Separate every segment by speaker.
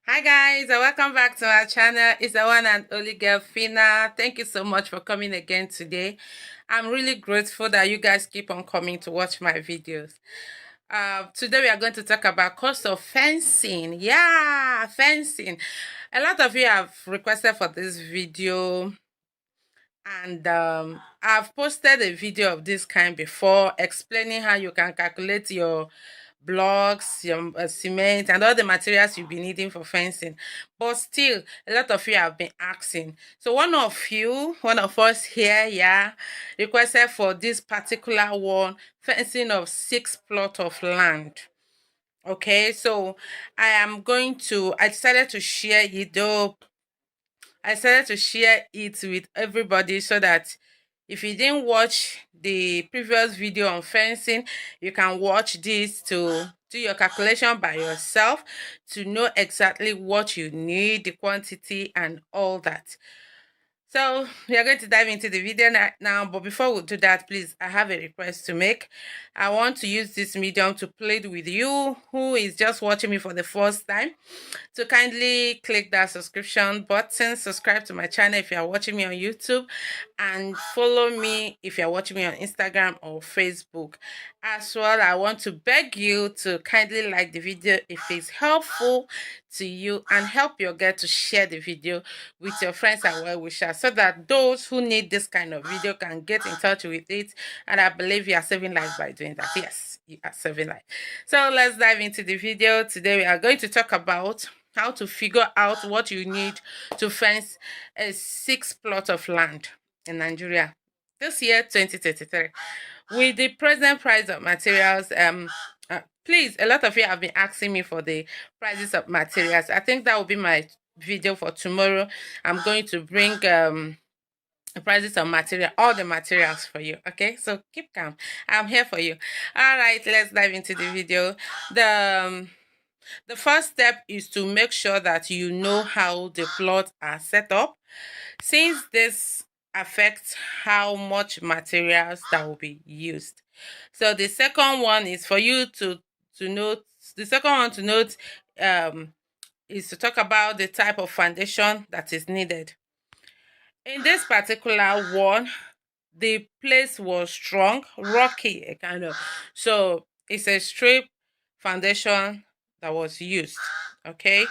Speaker 1: Hi guys, and welcome back to our channel. It's the one and only girl Fina. Thank you so much for coming again today. I'm really grateful that you guys keep on coming to watch my videos. Today we are going to talk about cost of fencing. Yeah, fencing. A lot of you have requested for this video, and I've posted a video of this kind before explaining how you can calculate your blocks, your cement, and all the materials you'll be needing for fencing. But still, a lot of you have been asking. So one of us here, yeah, requested for this particular one, fencing of 6 plots of land. Okay, so I decided to share it though. I decided to share it with everybody so that if you didn't watch the previous video on fencing, you can watch this to do your calculation by yourself to know exactly what you need, the quantity, and all that. So we are going to dive into the video now, but before we do that, please, I have a request to make. I want to use this medium to plead with you who is just watching me for the first time to kindly click that subscription button, subscribe to my channel if you are watching me on YouTube, and follow me if you're watching me on Instagram or Facebook. As well, I want to beg you to kindly like the video if it's helpful to you, and help your girl to share the video with your friends and well wishers so that those who need this kind of video can get in touch with it. And I believe you are saving lives by doing that. Yes, you are saving lives. So let's dive into the video. Today we are going to talk about how to figure out what you need to fence a 6 plot of land in Nigeria this year 2023. With the present price of materials, please, a lot of you have been asking me for the prices of materials. I think that will be my video for tomorrow. I'm going to bring the prices of material, all the materials for you. Okay, so keep calm. I'm here for you. All right, let's dive into the video. The first step is to make sure that you know how the plots are set up, since this affects how much materials that will be used. So the second one is for you to note. The second one to note um, is to talk about the type of foundation that is needed. In this particular one, the place was strong, rocky, a kind of. So it's a strip foundation that was used, okay,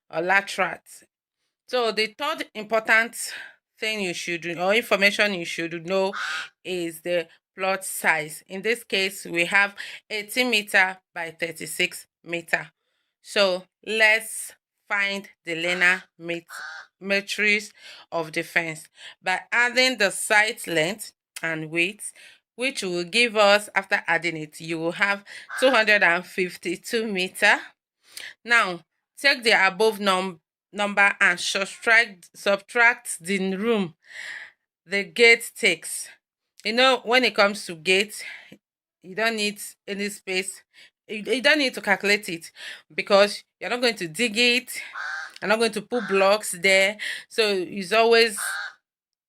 Speaker 1: or laterite. So the third important thing you should or information you should know is the plot size. In this case, we have 18 meter by 36 meter. So let's find the linear matrix of the fence by adding the site length and width, which will give us, after adding it, you will have 252 meter. Now, take the above number and subtract the room the gate takes. You know, when it comes to gate, you don't need any space. You don't need to calculate it because you're not going to dig it. You're not going to put blocks there. So it's always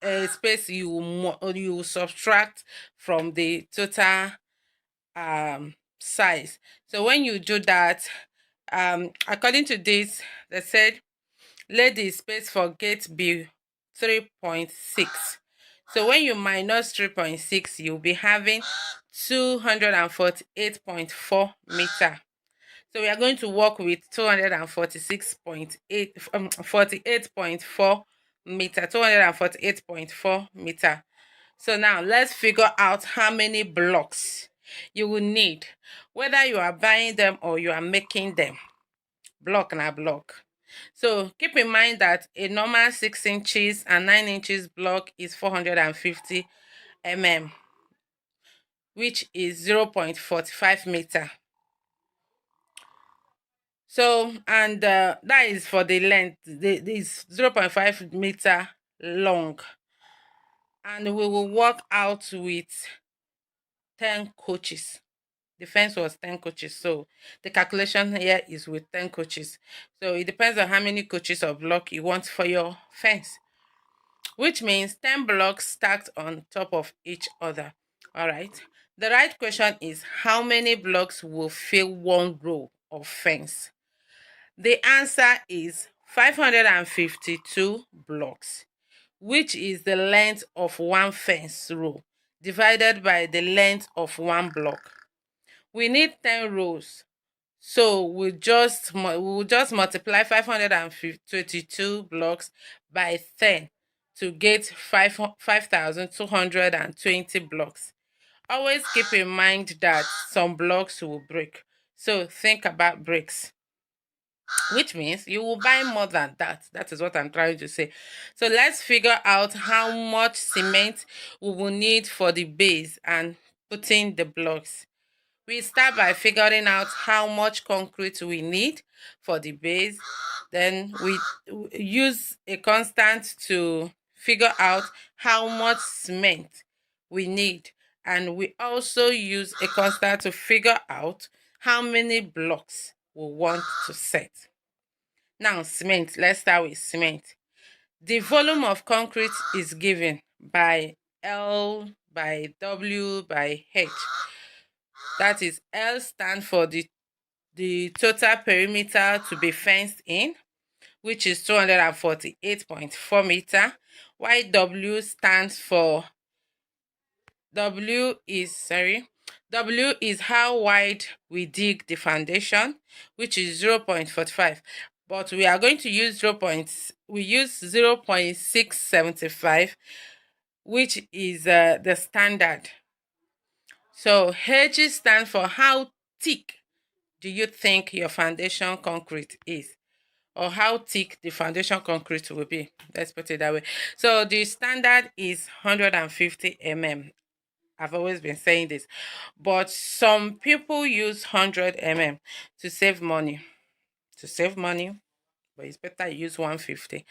Speaker 1: a space you subtract from the total size. So when you do that, according to this, they said let the space for gate be 3.6. So when you minus 3.6, you'll be having 248.4 meter. So we are going to work with 48.4 meter, 248.4 meter. So now let's figure out how many blocks you will need, whether you are buying them or you are making them. Block na block. So keep in mind that a normal 6 inches and 9 inches block is 450 mm, which is 0.45 meter. So, and that is for the length. This 0.5 meter long. And we will work out with 10 coaches. The fence was 10 coaches. So the calculation here is with 10 coaches. So it depends on how many coaches of block you want for your fence, which means 10 blocks stacked on top of each other. All right. The right question is how many blocks will fill one row of fence? The answer is 552 blocks, which is the length of one fence row divided by the length of one block. We need 10 rows, so we'll just multiply 522 blocks by 10 to get 5,220 blocks. Always keep in mind that some blocks will break, so think about breaks, which means you will buy more than that. That is what I'm trying to say. So let's figure out how much cement we will need for the base and putting the blocks. We start by figuring out how much concrete we need for the base. Then we use a constant to figure out how much cement we need. And we also use a constant to figure out how many blocks we want to set. Now, cement. Let's start with cement. The volume of concrete is given by L by W by H. That is, L stands for the total perimeter to be fenced in, which is 248.4 meter. While W stands for W is how wide we dig the foundation, which is 0.45. But we are going to use 0.675, which is the standard. So H stands for how thick do you think your foundation concrete is, or how thick the foundation concrete will be. Let's put it that way. So the standard is 150 mm. I've always been saying this, but some people use 100 mm to save money. But it's better you use 150.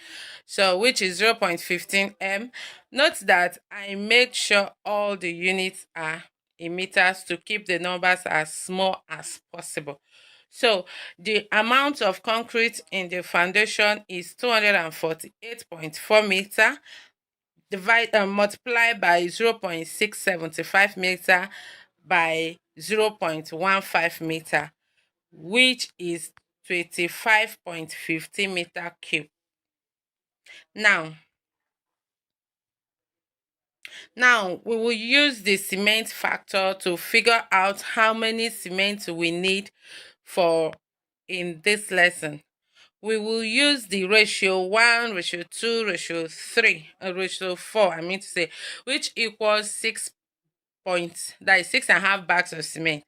Speaker 1: So which is 0.15 m. Note that I made sure all the units are in meters to keep the numbers as small as possible. So the amount of concrete in the foundation is 248.4 meter. Multiply by 0.675 meter by 0.15 meter, which is 25.50 meter cube. Now we will use the cement factor to figure out how many cement we need for in this lesson. We will use the ratio 1, ratio 2, ratio 3, ratio 4, I mean to say, which equals 6.5 bags of cement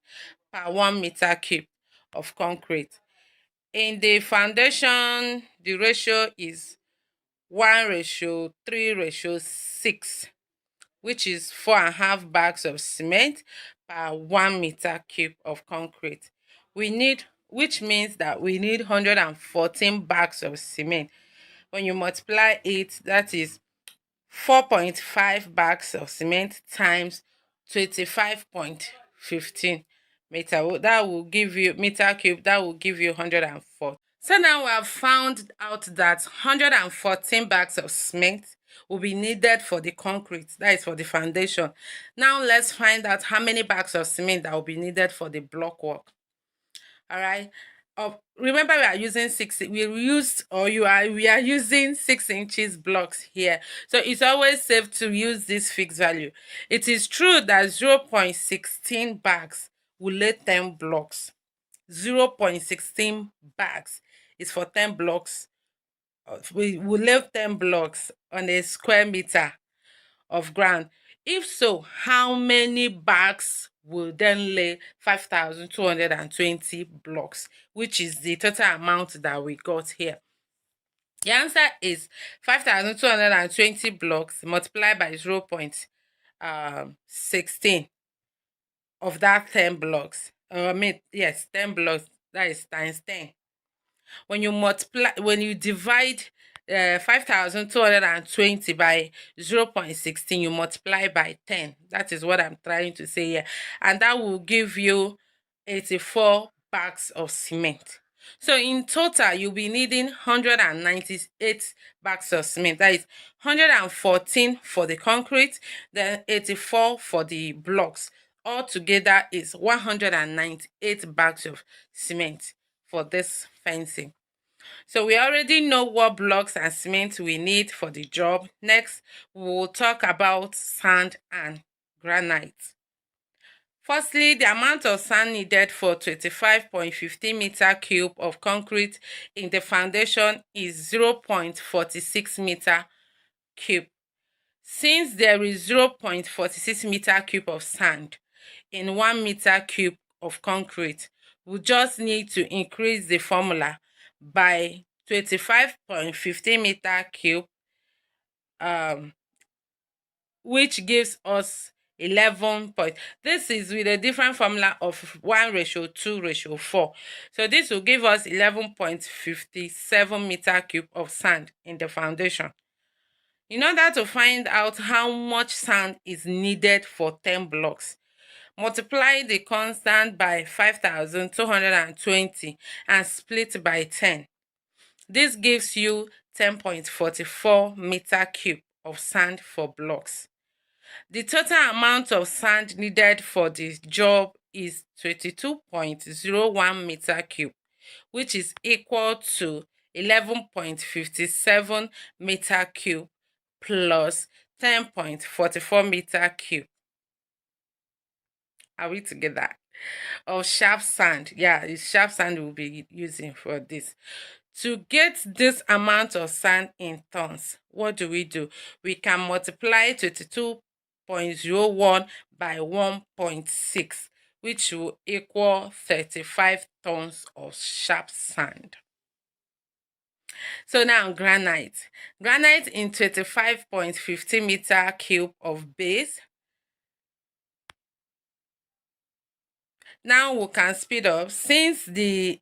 Speaker 1: per 1 meter cube of concrete. In the foundation, the ratio is 1 ratio 3 ratio 6, which is 4.5 bags of cement per 1 meter cube of concrete. Which means that we need 114 bags of cement. When you multiply it, that is 4.5 bags of cement times 25.15 meter. That will give you meter cube. That will give you 104. So now we have found out that 114 bags of cement will be needed for the concrete, that is for the foundation. Now let's find out how many bags of cement that will be needed for the block work. All right. Remember, we are using we are using 6 inches blocks here, so it's always safe to use this fixed value. It is true that 0.16 bags will lay 10 blocks. 0.16 bags is for 10 blocks. We will lay 10 blocks on a square meter of ground. If so, how many bags will then lay 5,220 blocks, which is the total amount that we got here? The answer is 5,220 blocks multiplied by 0.16 of that 10 blocks. 10 blocks, that is times 10. When you divide 5,220 by 0.16, you multiply by 10. That is what I'm trying to say here. And that will give you 84 bags of cement. So in total, you'll be needing 198 bags of cement. That is 114 for the concrete, then 84 for the blocks. Altogether is 198 bags of cement for this fencing. So we already know what blocks and cement we need for the job. Next, we'll talk about sand and granite. Firstly, the amount of sand needed for 25.15 meter cube of concrete in the foundation is 0.46 meter cube. Since there is 0.46 meter cube of sand in 1 meter cube of concrete, we just need to increase the formula by 25.15 meter cube, um, which gives us 11 point. This is with a different formula of 1:2:4. So this will give us 11.57 meter cube of sand in the foundation. In order to find out how much sand is needed for 10 blocks, multiply the constant by 5,220 and split by 10. This gives you 10.44 meter cube of sand for blocks. The total amount of sand needed for the job is 22.01 meter cube, which is equal to 11.57 meter cube plus 10.44 meter cube. Are we together? Of sharp sand. Yeah, it's sharp sand we'll be using for this. To get this amount of sand in tons, what do? We can multiply 22.01 by 1.6, which will equal 35 tons of sharp sand. So now granite. Granite in 25.15 meter cube of base. Now we can speed up since we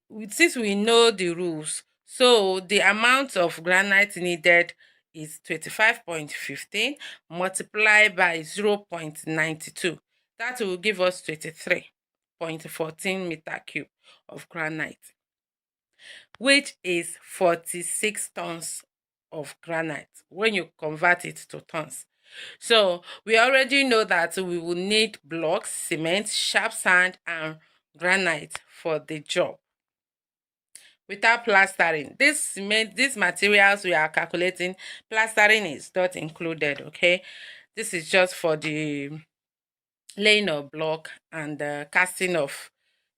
Speaker 1: know the rules. So the amount of granite needed is 25.15 multiplied by 0.92. That will give us 23.14 meter cube of granite, which is 46 tons of granite when you convert it to tons. So we already know that we will need blocks, cement, sharp sand, and granite for the job. Without plastering, these materials we are calculating, plastering is not included, okay? This is just for the laying of block and the casting of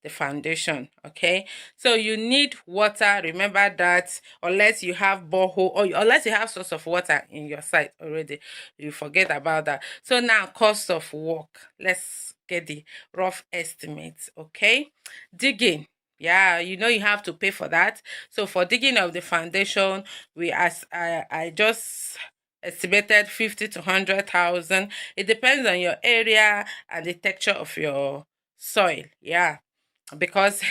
Speaker 1: the foundation, okay? So you need water. Remember that unless you have borehole or unless you have source of water in your site already, you forget about that. So now cost of work. Let's get the rough estimates, okay? Digging. Yeah, you know you have to pay for that. So for digging of the foundation, I just estimated 50 to 100,000. It depends on your area and the texture of your soil. Yeah, because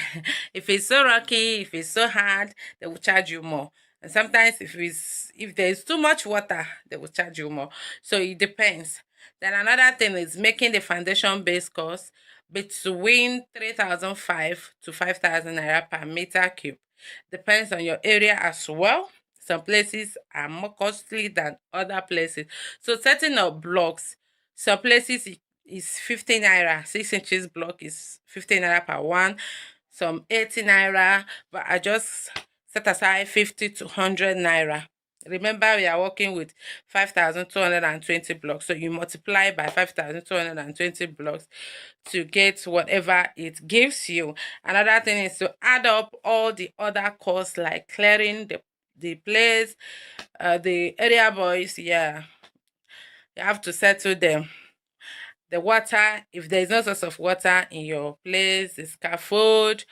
Speaker 1: if it's so rocky, if it's so hard, they will charge you more. And sometimes if there's too much water, they will charge you more. So it depends. Then another thing is making the foundation base cost between 3,500 to 5,000 naira per meter cube. Depends on your area as well. Some places are more costly than other places. So setting up blocks, some places is 50 naira. 6 inches block is 50 naira per one. Some 80 naira. But I just set aside 50 to 100 naira. Remember, we are working with 5,220 blocks. So you multiply by 5,220 blocks to get whatever it gives you. Another thing is to add up all the other costs like clearing the place, the area boys. Yeah, you have to settle them. The water, if there is no source of water in your place, the scaffold,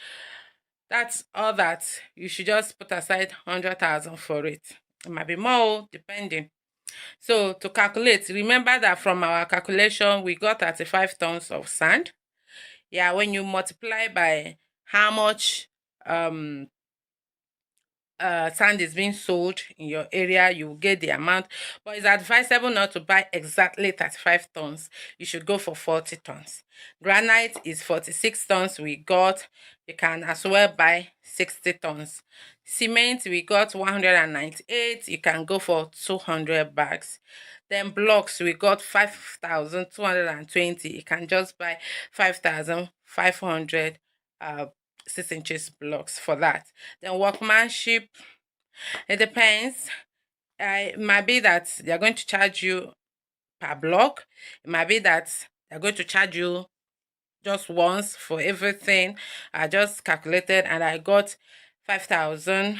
Speaker 1: that's all that. You should just put aside 100,000 for it. It might be more, depending. So to calculate, remember that from our calculation, we got 35 tons of sand. Yeah, when you multiply by how much sand is being sold in your area, you will get the amount. But it's advisable not to buy exactly 35 tons. You should go for 40 tons. Granite is 46 tons we got. You can as well buy 60 tons. Cement we got 198. You can go for 200 bags. Then blocks we got 5,220. You can just buy 5,500 6 inches blocks for that. Then workmanship, It depends. It might be that they're going to charge you per block. It might be that they're going to charge you just once for everything. I just calculated and I got 5,000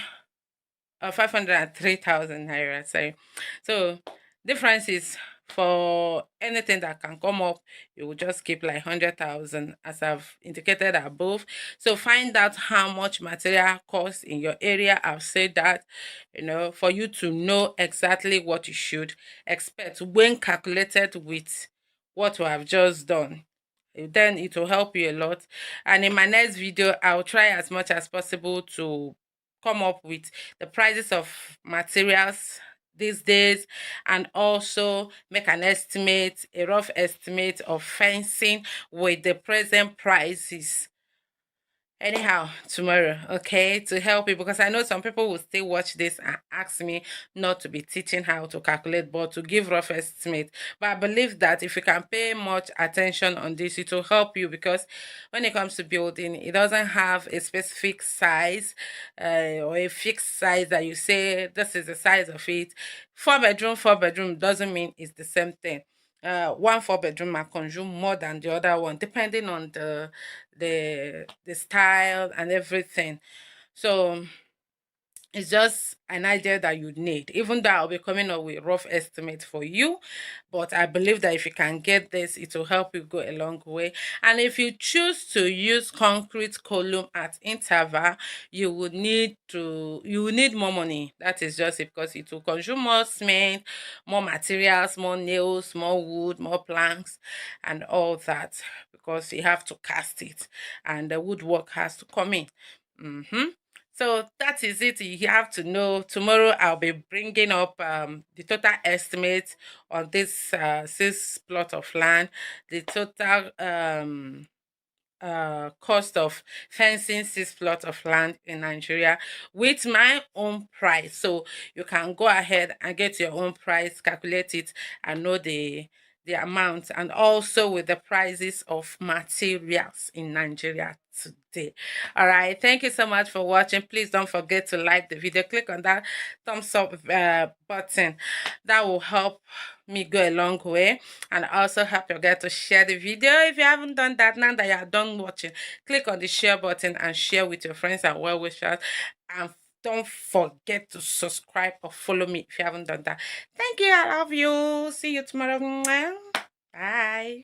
Speaker 1: or 503,000 naira. Sorry. So difference is for anything that can come up, you will just keep like 100,000 as I've indicated above. So find out how much material costs in your area. I've said that, for you to know exactly what you should expect when calculated with what we have just done. Then it will help you a lot. And in my next video, I'll try as much as possible to come up with the prices of materials these days, and also make an estimate, a rough estimate of fencing with the present prices anyhow tomorrow, okay, to help you, because I know some people will still watch this and ask me not to be teaching how to calculate but to give rough estimate. But I believe that if you can pay much attention on this, it will help you, because when it comes to building, it doesn't have a specific size or a fixed size that you say this is the size of it. Four bedroom doesn't mean it's the same thing. One four-bedroom might consume more than the other one, depending on the style and everything. So it's just an idea that you need. Even though I'll be coming up with rough estimate for you, but I believe that if you can get this, it will help you go a long way. And if you choose to use concrete column at interval, you will need more money. That is just it, because it will consume more cement, more materials, more nails, more wood, more planks, and all that, because you have to cast it and the woodwork has to come in. So that is it. You have to know. Tomorrow I'll be bringing up the total estimate on this six plot of land, the total cost of fencing six plots of land in Nigeria with my own price. So you can go ahead and get your own price, calculate it, and know the amount, and also with the prices of materials in Nigeria today. All right, thank you so much for watching. Please don't forget to like the video. Click on that thumbs up button. That will help me go a long way, and also help your girl to share the video. If you haven't done that, now that you are done watching, click on the share button and share with your friends and well wishers, and don't forget to subscribe or follow me if you haven't done that. Thank you. I love you. See you tomorrow. Bye.